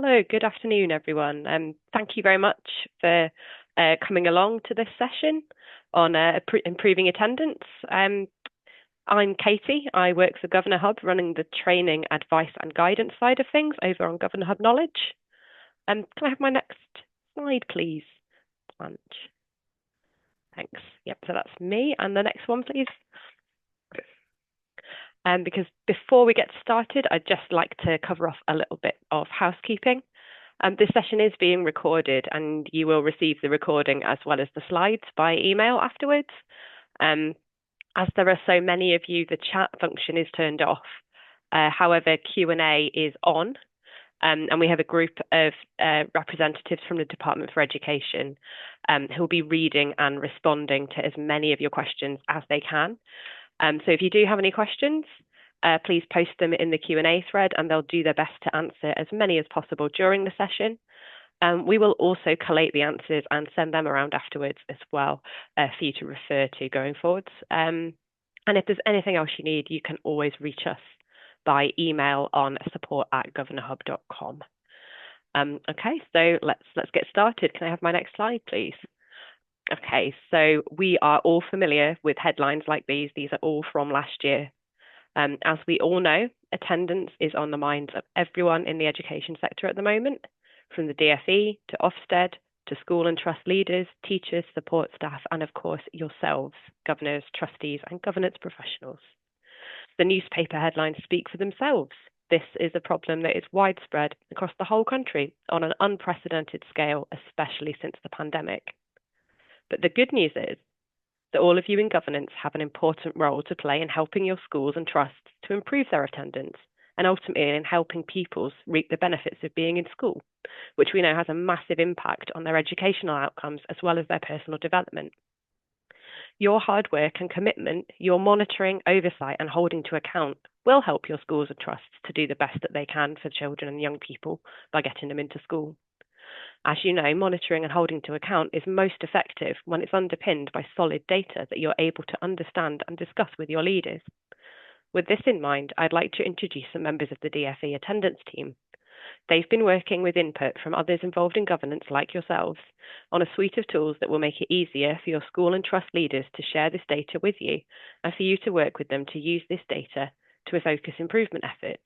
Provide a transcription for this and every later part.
Hello, good afternoon, everyone. Thank you very much for coming along to this session on improving attendance. I'm Katie. I work for GovernorHub, running the training, advice, and guidance side of things over on GovernorHub Knowledge. Can I have my next slide, please? Blanche. Thanks. Yep, so that's me. And the next one, please. Because before we get started, I'd just like to cover off a little bit of housekeeping. This session is being recorded, and you will receive the recording as well as the slides by email afterwards. As there are so many of you, the chat function is turned off. However, Q&A is on, and we have a group of representatives from the Department for Education who will be reading and responding to as many of your questions as they can. So if you do have any questions, please post them in the Q&A thread, and they'll do their best to answer as many as possible during the session. We will also collate the answers and send them around afterwards as well for you to refer to going forwards. And if there's anything else you need, you can always reach us by email on support@governorhub.com. Okay, so let's get started. Can I have my next slide, please? Okay, so we are all familiar with headlines like these. These are all from last year. As we all know, attendance is on the minds of everyone in the education sector at the moment, from the DfE to Ofsted to school and trust leaders, teachers, support staff, and of course yourselves, governors, trustees, and governance professionals. The newspaper headlines speak for themselves. This is a problem that is widespread across the whole country on an unprecedented scale, especially since the pandemic. But the good news is that all of you in governance have an important role to play in helping your schools and trusts to improve their attendance, and ultimately in helping pupils reap the benefits of being in school, which we know has a massive impact on their educational outcomes as well as their personal development. Your hard work and commitment, your monitoring, oversight, and holding to account will help your schools and trusts to do the best that they can for children and young people by getting them into school. As you know, monitoring and holding to account is most effective when it's underpinned by solid data that you're able to understand and discuss with your leaders. With this in mind, I'd like to introduce some members of the DfE attendance team. They've been working with input from others involved in governance like yourselves on a suite of tools that will make it easier for your school and trust leaders to share this data with you and for you to work with them to use this data to focus improvement efforts.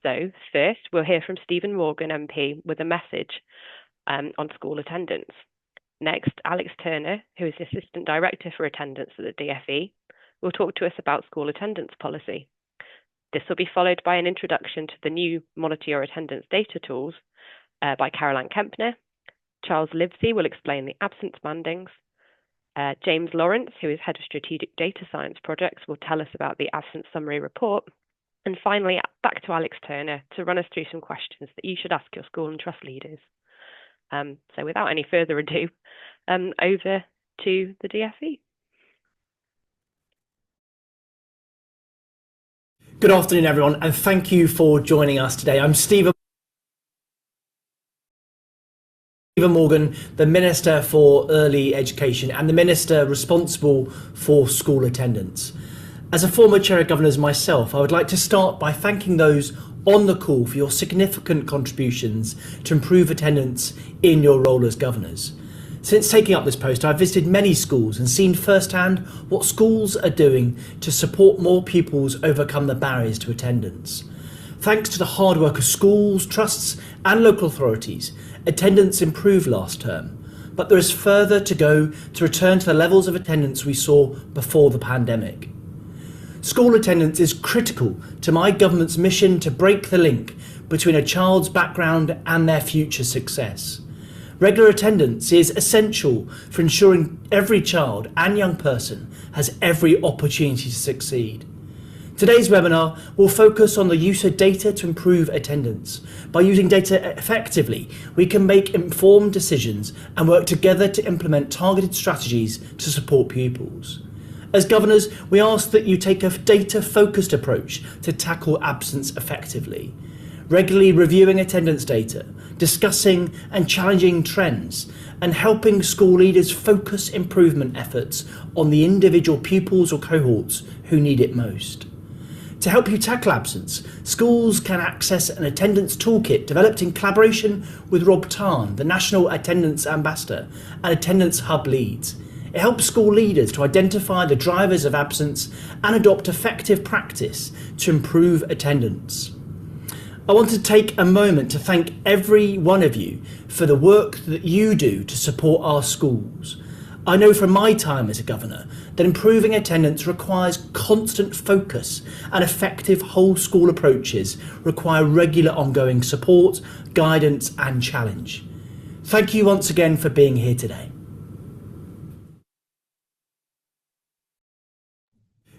So first, we'll hear from Stephen Morgan MP with a message on school attendance. Next, Alex Turner, who is the Assistant Director for Attendance at the DfE, will talk to us about school attendance policy. This will be followed by an introduction to the new Monitor Your Attendance data tools by Caroline Kempner. Charles Livesey will explain the absence bandings. James Lawrence, who is Head of Strategic Data Science Projects, will tell us about the absence summary report. And finally, back to Alex Turner to run us through some questions that you should ask your school and trust leaders. So without any further ado, over to the DfE. Good afternoon, everyone, and thank you for joining us today. I'm Stephen Morgan, the Minister for Early Education and the Minister responsible for school attendance. As a former Chair of Governors myself, I would like to start by thanking those on the call for your significant contributions to improve attendance in your role as governors. Since taking up this post, I've visited many schools and seen firsthand what schools are doing to support more pupils overcome the barriers to attendance. Thanks to the hard work of schools, trusts and local authorities, attendance improved last term, but there is further to go to return to the levels of attendance we saw before the pandemic. School attendance is critical to my government's mission to break the link between a child's background and their future success. Regular attendance is essential for ensuring every child and young person has every opportunity to succeed. Today's webinar will focus on the use of data to improve attendance. By using data effectively, we can make informed decisions and work together to implement targeted strategies to support pupils. As governors, we ask that you take a data-focused approach to tackle absence effectively, regularly reviewing attendance data, discussing and challenging trends, and helping school leaders focus improvement efforts on the individual pupils or cohorts who need it most. To help you tackle absence, schools can access an attendance toolkit developed in collaboration with Rob Tarn, the National Attendance Ambassador and Attendance Hub Leads. It helps school leaders to identify the drivers of absence and adopt effective practice to improve attendance. I want to take a moment to thank every one of you for the work that you do to support our schools. I know from my time as a governor that improving attendance requires constant focus, and effective whole school approaches require regular ongoing support, guidance and challenge. Thank you once again for being here today.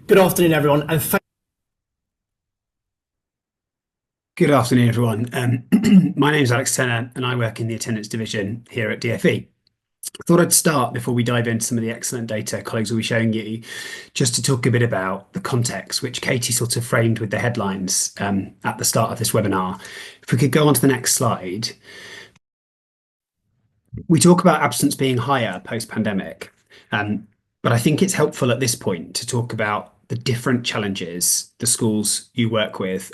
Good afternoon everyone, and Good afternoon, everyone. My name is Alex Turner, and I work in the attendance division here at DfE. I thought I'd start before we dive into some of the excellent data colleagues will be showing you, just to talk a bit about the context, which Katie sort of framed with the headlines at the start of this webinar. If we could go on to the next slide. We talk about absence being higher post-pandemic, but I think it's helpful at this point to talk about the different challenges the schools you work with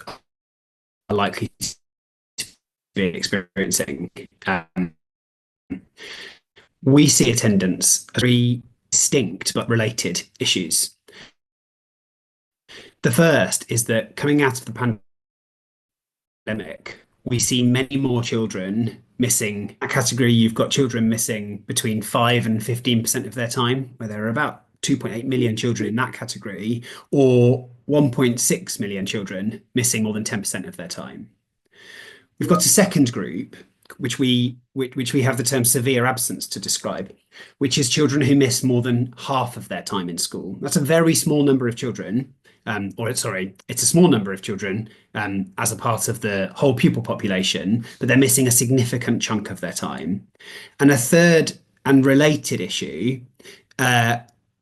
are likely to be experiencing. We see attendance as three distinct but related issues. The first is that coming out of the pandemic, we see many more children missing. That category, you've got children missing between 5 and 15% of their time, where there are about 2.8 million children in that category, or 1.6 million children missing more than 10% of their time. We've got a second group, which we have the term severe absence to describe, which is children who miss more than half of their time in school. That's a very small number of children, it's a small number of children as a part of the whole pupil population, but they're missing a significant chunk of their time. And a third and related issue,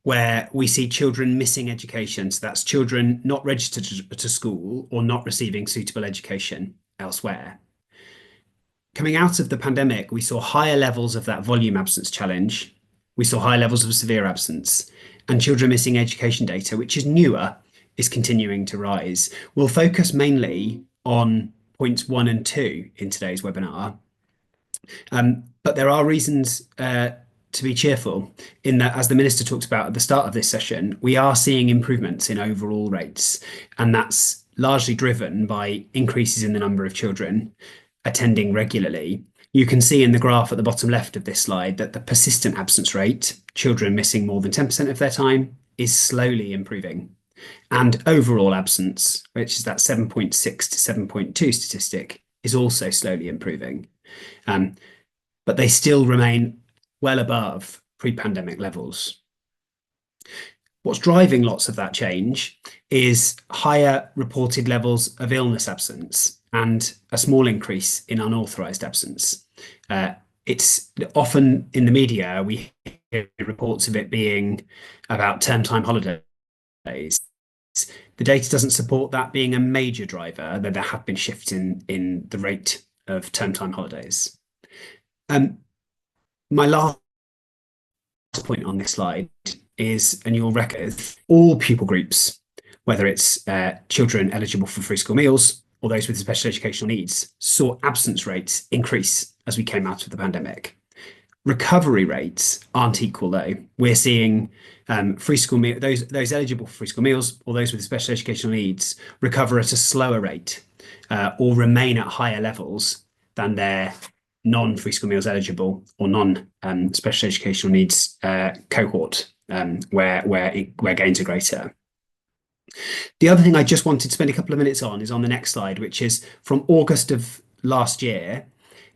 where we see children missing education. So that's children not registered to school or not receiving suitable education elsewhere. Coming out of the pandemic, we saw higher levels of that volume absence challenge. We saw high levels of severe absence, and children missing education data, which is newer, is continuing to rise. We'll focus mainly on points 1 and 2 in today's webinar. But there are reasons to be cheerful in that, as the Minister talked about at the start of this session, we are seeing improvements in overall rates, and that's largely driven by increases in the number of children attending regularly. You can see in the graph at the bottom left of this slide that the persistent absence rate, children missing more than 10% of their time, is slowly improving. And overall absence, which is that 7.6 to 7.2 statistic, is also slowly improving. But they still remain well above pre-pandemic levels. What's driving lots of that change is higher reported levels of illness absence and a small increase in unauthorised absence. It's often in the media, we hear reports of it being about term time holidays. The data doesn't support that being a major driver, though there have been shifts in the rate of term time holidays. My last point on this slide is, and you'll recognize, all pupil groups, whether it's children eligible for free school meals or those with special educational needs, saw absence rates increase as we came out of the pandemic. Recovery rates aren't equal though. We're seeing free school those eligible for free school meals or those with special educational needs recover at a slower rate or remain at higher levels than their non-free school meals eligible or non-special educational needs cohort, where gains are greater. The other thing I just wanted to spend a couple of minutes on is on the next slide, which is from August of last year,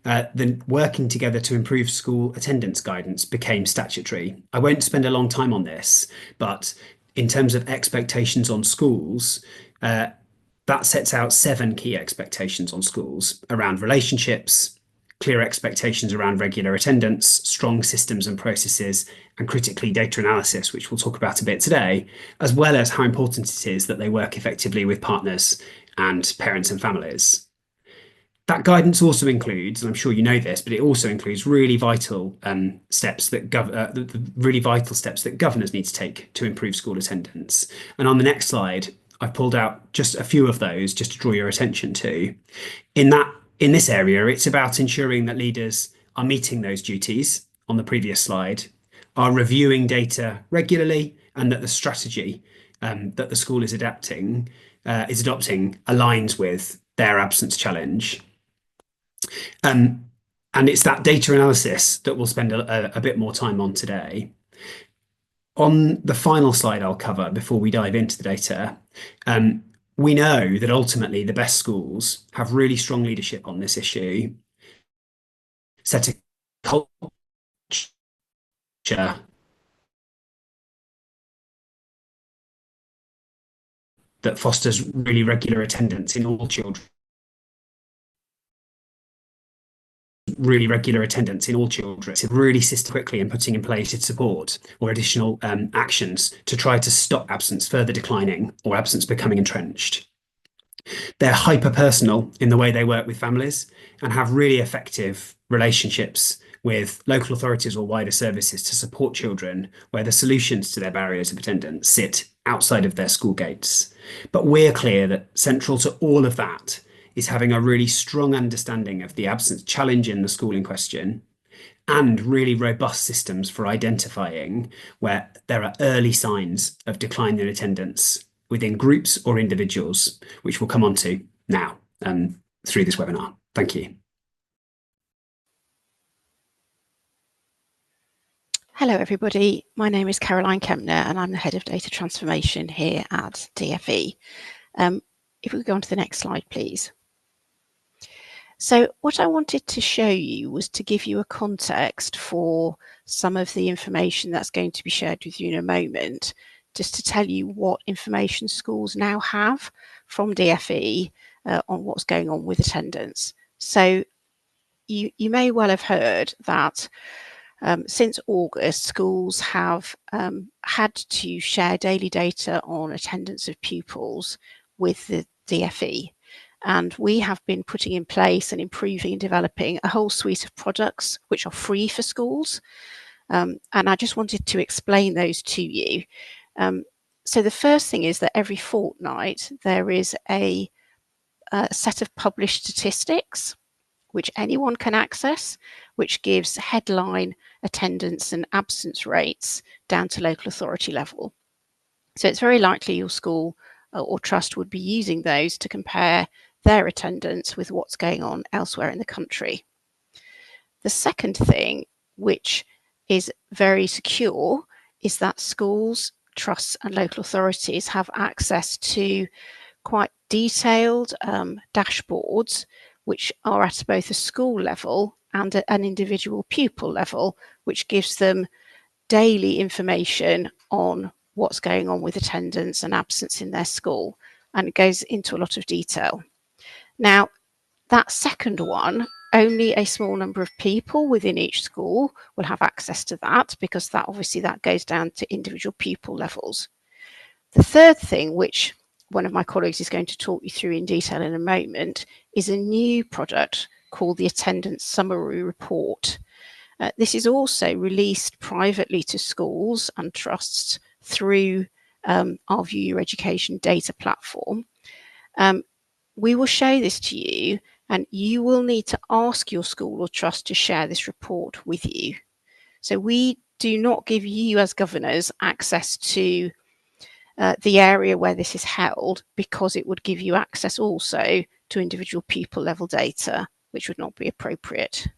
the working together to improve school attendance guidance became statutory. I won't spend a long time on this, but in terms of expectations on schools, that sets out 7 key expectations on schools around relationships, clear expectations around regular attendance, strong systems and processes, and critically data analysis, which we'll talk about a bit today, as well as how important it is that they work effectively with partners and parents and families. That guidance also includes, and I'm sure you know this, but it also includes really vital steps that governors need to take to improve school attendance. And on the next slide, I've pulled out just a few of those just to draw your attention to. In this area, it's about ensuring that leaders are meeting those duties on the previous slide, are reviewing data regularly, and that the strategy that the school is adopting aligns with their absence challenge. And it's that data analysis that we'll spend a bit more time on today. On the final slide I'll cover before we dive into the data, we know that ultimately the best schools have really strong leadership on this issue, set a culture that fosters really regular attendance in all children. Really assist quickly in putting in place its support or additional actions to try to stop absence further declining or absence becoming entrenched. They're hyper personal in the way they work with families and have really effective relationships with local authorities or wider services to support children where the solutions to their barriers of attendance sit outside of their school gates. But we're clear that central to all of that is having a really strong understanding of the absence challenge in the school in question and really robust systems for identifying where there are early signs of decline in attendance within groups or individuals, which we'll come on to now through this webinar. Thank you. Hello everybody, my name is Caroline Kempner and I'm the Head of Data Transformation here at DfE. If we go on to the next slide please. So what I wanted to show you was to give you a context for some of the information that's going to be shared with you in a moment, just to tell you what information schools now have from DfE on what's going on with attendance. So you may well have heard that since August, schools have had to share daily data on attendance of pupils with the DfE. And we have been putting in place and improving and developing a whole suite of products which are free for schools. And I just wanted to explain those to you. So the first thing is that every fortnight there is a set of published statistics which anyone can access, which gives headline attendance and absence rates down to local authority level. So it's very likely your school or trust would be using those to compare their attendance with what's going on elsewhere in the country. The second thing, which is very secure, is that schools, trusts and local authorities have access to quite detailed dashboards which are at both a school level and an individual pupil level, which gives them daily information on what's going on with attendance and absence in their school, and it goes into a lot of detail. Now, that second one, only a small number of people within each school will have access to that, because that obviously that goes down to individual pupil levels. The third thing, which one of my colleagues is going to talk you through in detail in a moment, is a new product called the Attendance Summary Report. This is also released privately to schools and trusts through our View Your Education data platform. We will show this to you, and you will need to ask your school or trust to share this report with you. So we do not give you as governors access to the area where this is held, because it would give you access also to individual pupil level data, which would not be appropriate.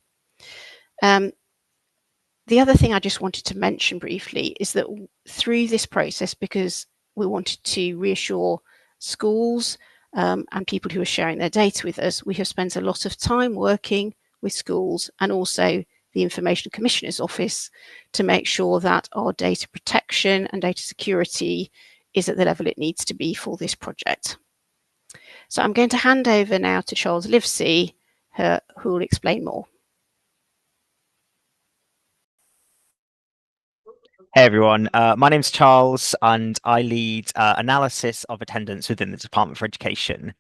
The other thing I just wanted to mention briefly is that through this process, because we wanted to reassure schools and people who are sharing their data with us, we have spent a lot of time working with schools and also the Information Commissioner's Office to make sure that our data protection and data security is at the level it needs to be for this project. So I'm going to hand over now to Charles Livesey, who will explain more. Hey everyone, my name's Charles and I lead analysis of attendance within the Department for Education.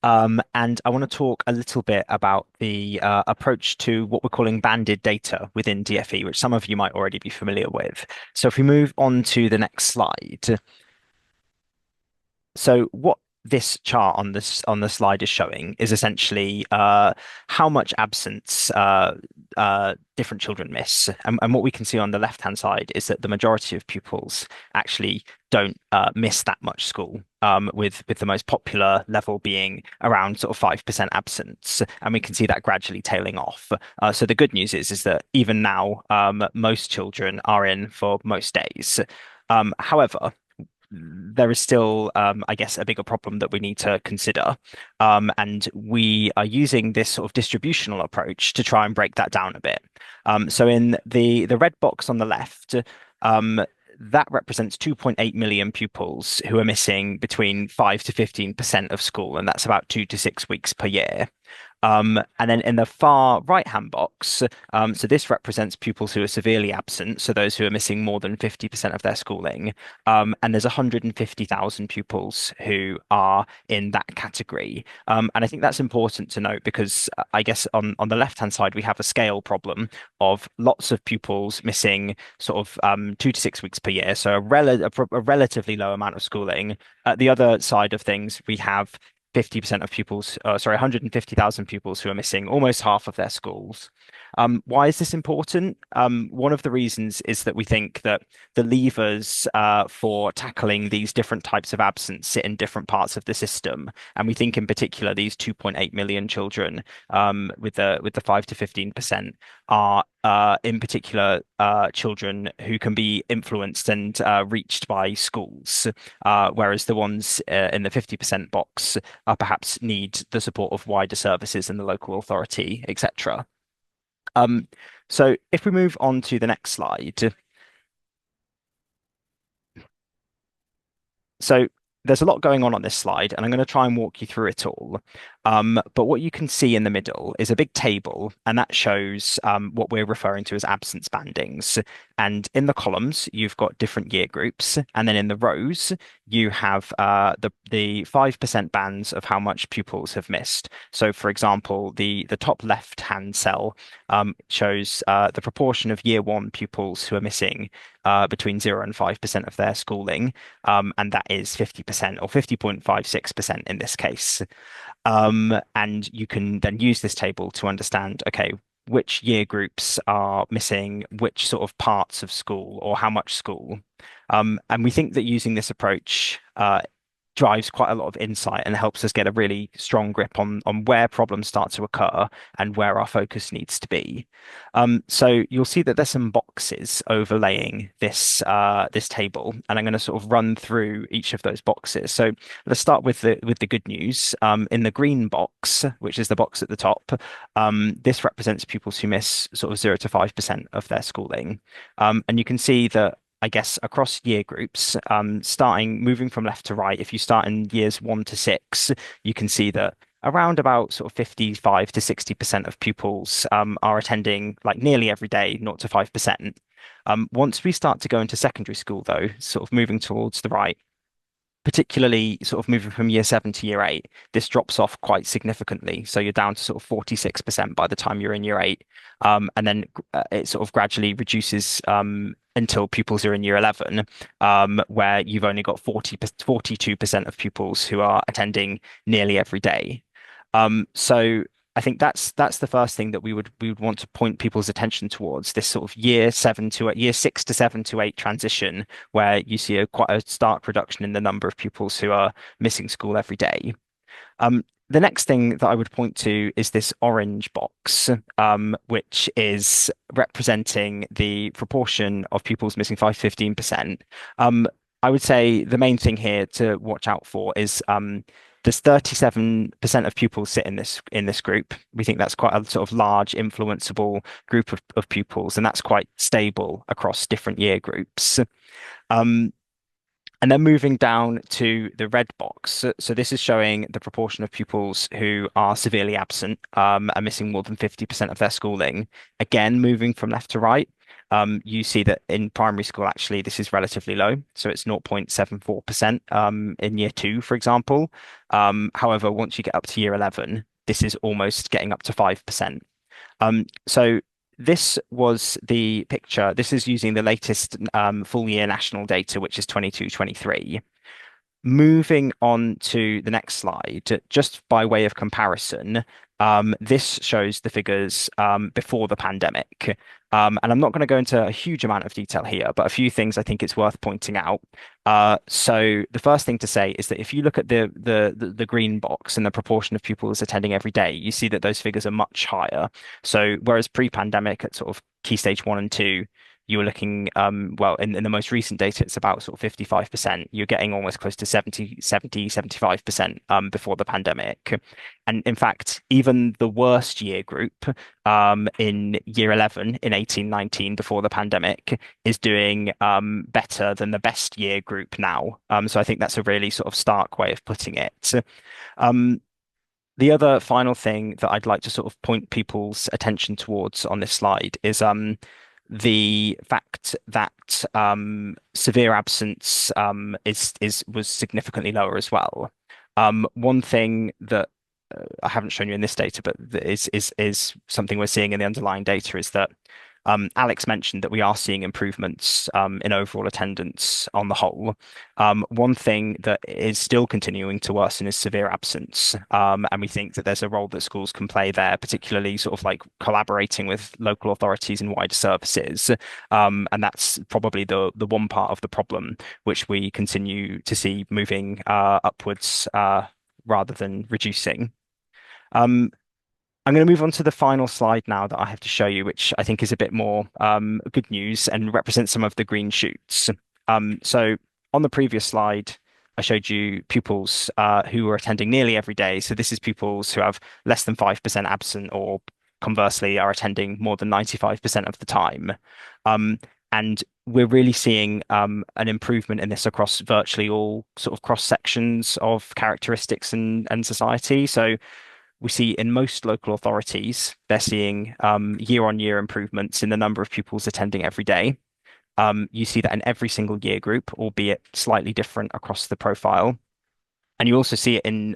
And I want to talk a little bit about the approach to what we're calling banded data within DfE, which some of you might already be familiar with. So if we move on to the next slide. So what this chart on the slide is showing is essentially how much absence different children miss. And what we can see on the left-hand side is that the majority of pupils actually don't miss that much school, with the most popular level being around sort of 5% absence. And we can see that gradually tailing off. So the good news is that even now, most children are in for most days. However, there is still, I guess, a bigger problem that we need to consider. And we are using this sort of distributional approach to try and break that down a bit. So in the red box on the left, that represents 2.8 million pupils who are missing between 5 to 15% of school, and that's about 2 to 6 weeks per year. And then in the far right-hand box, so this represents pupils who are severely absent, so those who are missing more than 50% of their schooling. And there's 150,000 pupils who are in that category. And I think that's important to note because I guess on the left-hand side, we have a scale problem of lots of pupils missing sort of 2 to 6 weeks per year, so a relatively low amount of schooling. At the other side of things, we have 50% of pupils, 150,000 pupils who are missing almost half of their schools. Why is this important? One of the reasons is that we think that the levers for tackling these different types of absence sit in different parts of the system. And we think in particular, these 2.8 million children with the 5 to 15% are in particular children who can be influenced and reached by schools, whereas the ones in the 50% box perhaps need the support of wider services in the local authority, etc. So if we move on to the next slide. So there's a lot going on this slide, and I'm going to try and walk you through it all. But what you can see in the middle is a big table, and that shows what we're referring to as absence bandings. And in the columns, you've got different year groups, and then in the rows, you have the 5% bands of how much pupils have missed. So, for example, the top left-hand cell shows the proportion of year one pupils who are missing between 0 and 5% of their schooling, and that is 50% or 50.56% in this case. And you can then use this table to understand, okay, which year groups are missing which sort of parts of school or how much school. And we think that using this approach drives quite a lot of insight and helps us get a really strong grip on where problems start to occur and where our focus needs to be. So you'll see that there's some boxes overlaying this this table, and I'm going to sort of run through each of those boxes. So let's start with the good news. In the green box, which is the box at the top, this represents pupils who miss sort of 0 to 5% of their schooling. And you can see that I guess across year groups, moving from left to right, if you start in years 1 to 6, you can see that around about sort of 55 to 60% of pupils are attending like nearly every day, 0 to 5%. Once we start to go into secondary school, though, sort of moving towards the right, particularly sort of moving from year 7 to year 8, this drops off quite significantly. So you're down to sort of 46% by the time you're in year 8. And then it sort of gradually reduces until pupils are in year 11, where you've only got 42% of pupils who are attending nearly every day. So I think that's the first thing that we would want to point people's attention towards, this sort of year 6 to 7 to 8 transition, where you see quite a stark reduction in the number of pupils who are missing school every day. The next thing that I would point to is this orange box, which is representing the proportion of pupils missing 5 to 15%. I would say the main thing here to watch out for is there's 37% of pupils sit in this group. We think that's quite a sort of large, influenceable group of pupils, and that's quite stable across different year groups. And then moving down to the red box. So this is showing the proportion of pupils who are severely absent and missing more than 50% of their schooling. Again, moving from left to right, you see that in primary school, actually, this is relatively low. So it's 0.74% in year 2, for example. However, once you get up to year 11, this is almost getting up to 5%. So this was the picture. This is using the latest full year national data, which is 22-23. Moving on to the next slide, just by way of comparison, this shows the figures before the pandemic. And I'm not going to go into a huge amount of detail here, but a few things I think it's worth pointing out. So the first thing to say is that if you look at the green box and the proportion of pupils attending every day, you see that those figures are much higher. So whereas pre-pandemic at sort of key stage 1 and 2, you were looking, well, in the most recent data, it's about sort of 55%. You're getting almost close to 75% before the pandemic. And in fact, even the worst year group in year 11 in 18-19 before the pandemic is doing better than the best year group now. So I think that's a really sort of stark way of putting it. The other final thing that I'd like to sort of point people's attention towards on this slide is the fact that severe absence was significantly lower as well. One thing that I haven't shown you in this data, but is something we're seeing in the underlying data is that Alex mentioned that we are seeing improvements in overall attendance on the whole. One thing that is still continuing to worsen is severe absence. And we think that there's a role that schools can play there, particularly sort of like collaborating with local authorities and wider services. And that's probably the one part of the problem which we continue to see moving upwards rather than reducing. I'm going to move on to the final slide now that I have to show you, which I think is a bit more good news and represents some of the green shoots. So on the previous slide, I showed you pupils who were attending nearly every day. So this is pupils who have less than 5% absent, or conversely are attending more than 95% of the time. And we're really seeing an improvement in this across virtually all sort of cross sections of characteristics and society. So we see in most local authorities, they're seeing year-on-year improvements in the number of pupils attending every day. You see that in every single year group, albeit slightly different across the profile. And you also see it in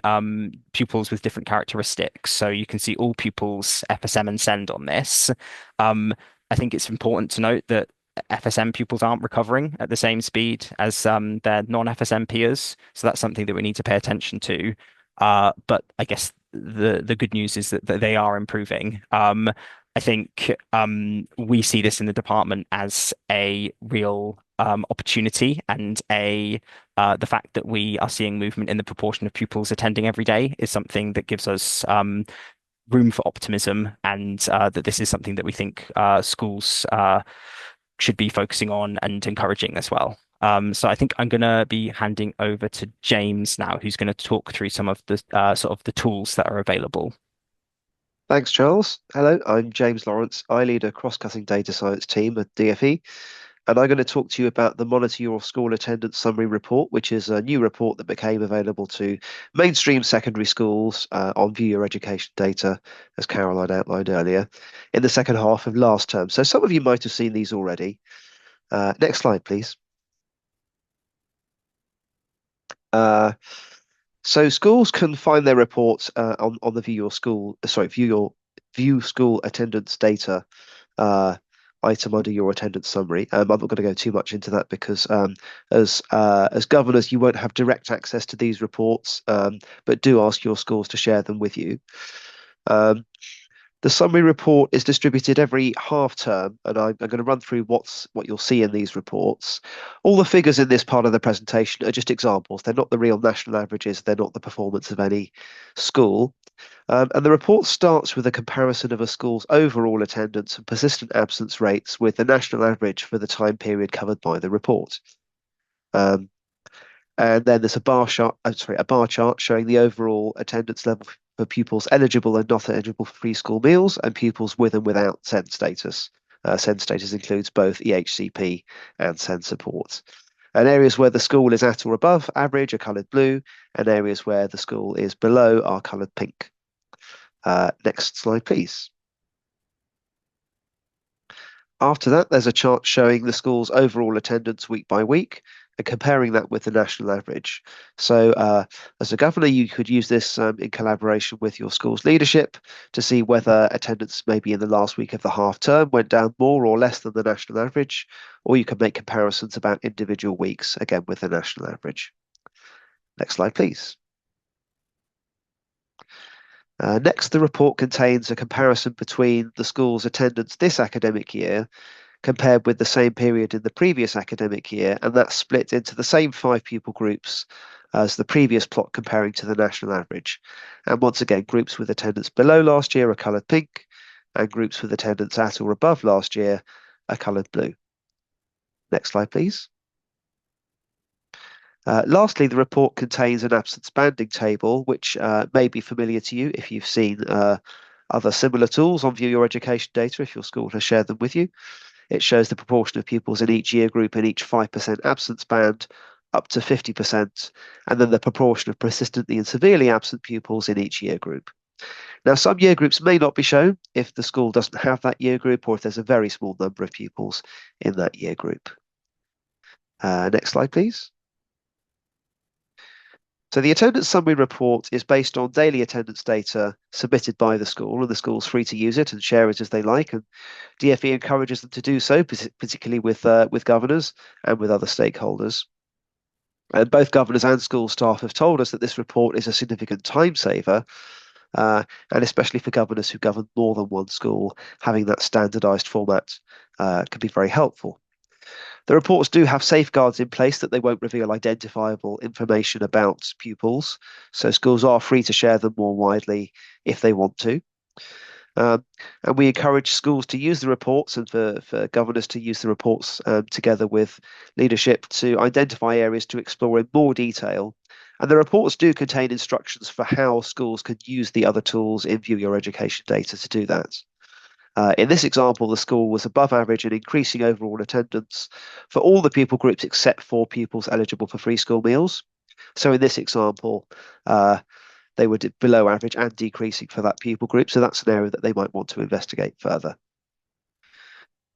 pupils with different characteristics. So you can see all pupils FSM and SEND on this. I think it's important to note that FSM pupils aren't recovering at the same speed as their non-FSM peers. So that's something that we need to pay attention to. But I guess the good news is that they are improving. I think we see this in the department as a real opportunity, and the fact that we are seeing movement in the proportion of pupils attending every day is something that gives us room for optimism, and that this is something that we think schools should be focusing on and encouraging as well. So I think I'm going to be handing over to James now, who's going to talk through some of the sort of the tools that are available. Thanks, Charles. Hello, I'm James Lawrence. I lead a cross-cutting data science team at DfE, and I'm going to talk to you about the Monitor Your School Attendance Summary Report, which is a new report that became available to mainstream secondary schools on View Your Education data, as Caroline outlined earlier, in the second half of last term. So some of you might have seen these already. Next slide, please. So schools can find their reports on the View School Attendance Data item under your attendance summary. I'm not going to go too much into that because as governors, you won't have direct access to these reports, but do ask your schools to share them with you. The summary report is distributed every half term, and I'm going to run through what you'll see in these reports. All the figures in this part of the presentation are just examples. They're not the real national averages. They're not the performance of any school. And the report starts with a comparison of a school's overall attendance and persistent absence rates with the national average for the time period covered by the report. And then there's a bar chart showing the overall attendance level for pupils eligible and not eligible for free school meals, and pupils with and without SEND status. SEND status includes both EHCP and SEND support. And areas where the school is at or above average are coloured blue, and areas where the school is below are coloured pink. Next slide, please. After that, there's a chart showing the school's overall attendance week by week and comparing that with the national average. So as a governor, you could use this in collaboration with your school's leadership to see whether attendance maybe in the last week of the half term went down more or less than the national average, or you can make comparisons about individual weeks, again with the national average. Next slide, please. Next, the report contains a comparison between the school's attendance this academic year compared with the same period in the previous academic year, and that's split into the same 5 pupil groups as the previous plot comparing to the national average. And once again, groups with attendance below last year are coloured pink, and groups with attendance at or above last year are coloured blue. Next slide, please. Lastly, the report contains an absence banding table, which may be familiar to you if you've seen other similar tools on View Your Education data, if your school has shared them with you. It shows the proportion of pupils in each year group in each 5% absence band up to 50%, and then the proportion of persistently and severely absent pupils in each year group. Now, some year groups may not be shown if the school doesn't have that year group or if there's a very small number of pupils in that year group. Next slide, please. So the attendance summary report is based on daily attendance data submitted by the school, and the school's free to use it and share it as they like. And DfE encourages them to do so, particularly with governors and with other stakeholders. And both governors and school staff have told us that this report is a significant time saver, and especially for governors who govern more than one school, having that standardised format can be very helpful. The reports do have safeguards in place that they won't reveal identifiable information about pupils, so schools are free to share them more widely if they want to. And we encourage schools to use the reports and for governors to use the reports together with leadership to identify areas to explore in more detail. And the reports do contain instructions for how schools could use the other tools in View Your Education data to do that. In this example, the school was above average in increasing overall attendance for all the pupil groups except for pupils eligible for free school meals. So in this example, they were below average and decreasing for that pupil group. So that's an area that they might want to investigate further.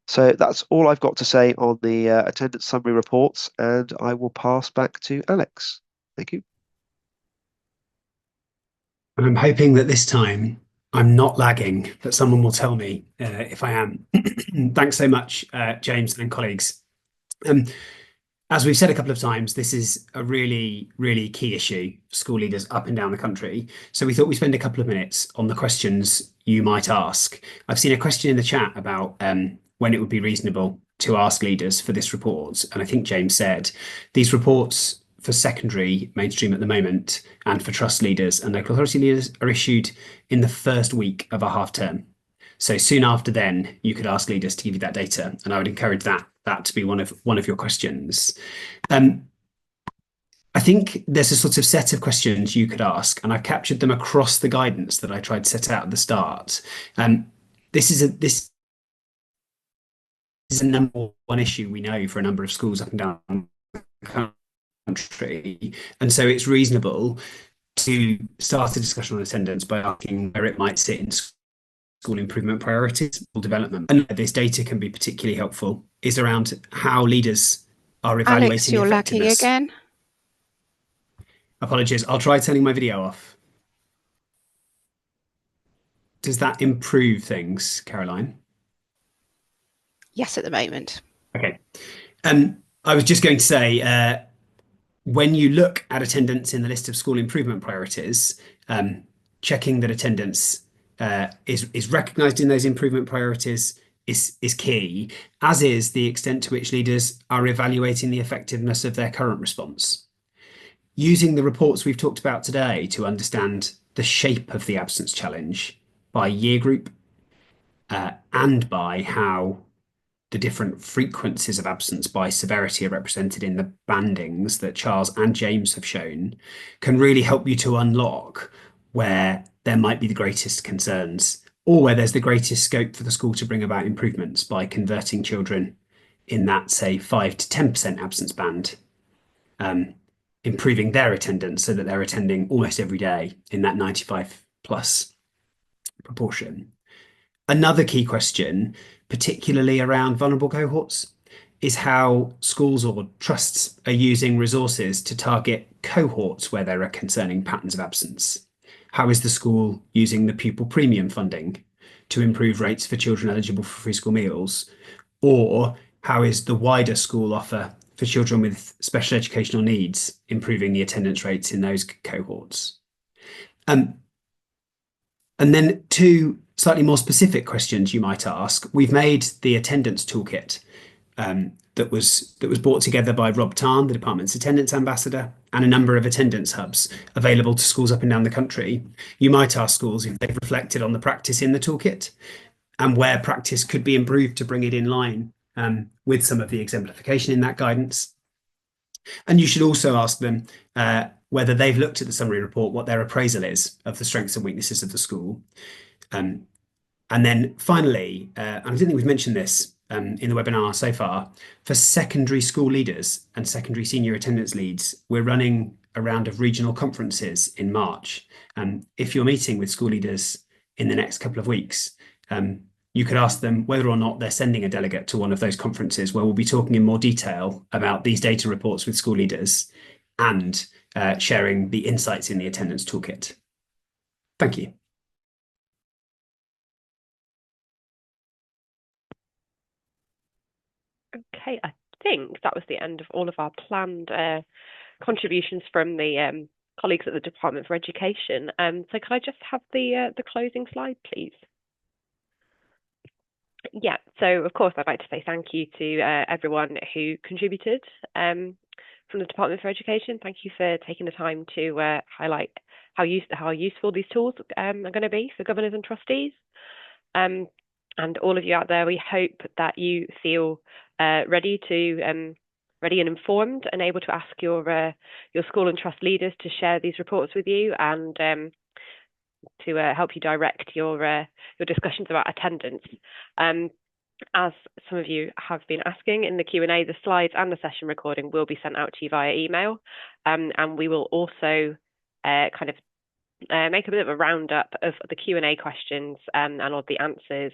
So that's all I've got to say on the attendance summary reports, and I will pass back to Alex. Thank you. I'm hoping that this time I'm not lagging, that someone will tell me if I am. Thanks so much, James and colleagues. As we've said a couple of times, this is a really, really key issue for school leaders up and down the country. So we thought we'd spend a couple of minutes on the questions you might ask. I've seen a question in the chat about when it would be reasonable to ask leaders for this report. And I think James said these reports for secondary mainstream at the moment and for trust leaders and local authority leaders are issued in the first week of a half term. So soon after then, you could ask leaders to give you that data, and I would encourage that to be one of your questions. I think there's a sort of set of questions you could ask, and I've captured them across the guidance that I tried to set out at the start. This is a number one issue we know for a number of schools up and down the country, and so it's reasonable to start a discussion on attendance by asking where it might sit in school improvement priorities or development. And this data can be particularly helpful is around how leaders are evaluating Alex, you're lagging again. Apologies, I'll try turning my video off. Does that improve things, Caroline? Yes, at the moment. Okay. I was just going to say, when you look at attendance in the list of school improvement priorities, checking that attendance is recognised in those improvement priorities is key, as is the extent to which leaders are evaluating the effectiveness of their current response. Using the reports we've talked about today to understand the shape of the absence challenge by year group and by how the different frequencies of absence by severity are represented in the bandings that Charles and James have shown can really help you to unlock where there might be the greatest concerns or where there's the greatest scope for the school to bring about improvements by converting children in that, say, 5 to 10% absence band, improving their attendance so that they're attending almost every day in that 95 plus proportion. Another key question, particularly around vulnerable cohorts, is how schools or trusts are using resources to target cohorts where there are concerning patterns of absence. How is the school using the pupil premium funding to improve rates for children eligible for free school meals? Or how is the wider school offer for children with special educational needs, improving the attendance rates in those cohorts. And then two slightly more specific questions you might ask. We've made the attendance toolkit that was brought together by Rob Tarn, the department's attendance ambassador, and a number of attendance hubs available to schools up and down the country. You might ask schools if they've reflected on the practice in the toolkit and where practice could be improved to bring it in line with some of the exemplification in that guidance. And you should also ask them whether they've looked at the summary report, what their appraisal is of the strengths and weaknesses of the school. And then finally, and I don't think we've mentioned this in the webinar so far, for secondary school leaders and secondary senior attendance leads, we're running a round of regional conferences in March. If you're meeting with school leaders in the next couple of weeks, you could ask them whether or not they're sending a delegate to one of those conferences where we'll be talking in more detail about these data reports with school leaders and sharing the insights in the attendance toolkit. Thank you. Okay, I think that was the end of all of our planned contributions from the colleagues at the Department for Education. So could I just have the closing slide, please? Yeah, so of course I'd like to say thank you to everyone who contributed from the Department for Education. Thank you for taking the time to highlight how useful these tools are going to be for governors and trustees. And all of you out there, we hope that you feel ready and informed and able to ask your school and trust leaders to share these reports with you and to help you direct your discussions about attendance. As some of you have been asking in the Q&A, the slides and the session recording will be sent out to you via email, and we will also make a bit of a roundup of the Q&A questions and all the answers.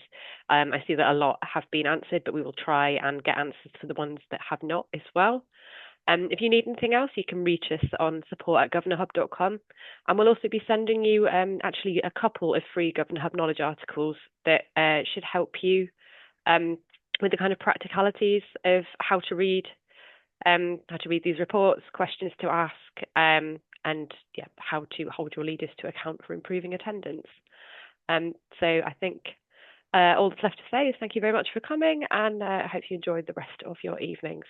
I see that a lot have been answered, but we will try and get answers to the ones that have not as well. If you need anything else, you can reach us on support@governorhub.com, and we'll also be sending you actually a couple of free GovernorHub knowledge articles that should help you with the kind of practicalities of how to read these reports, questions to ask, and yeah, how to hold your leaders to account for improving attendance. So I think all that's left to say is thank you very much for coming, and I hope you enjoyed the rest of your evenings.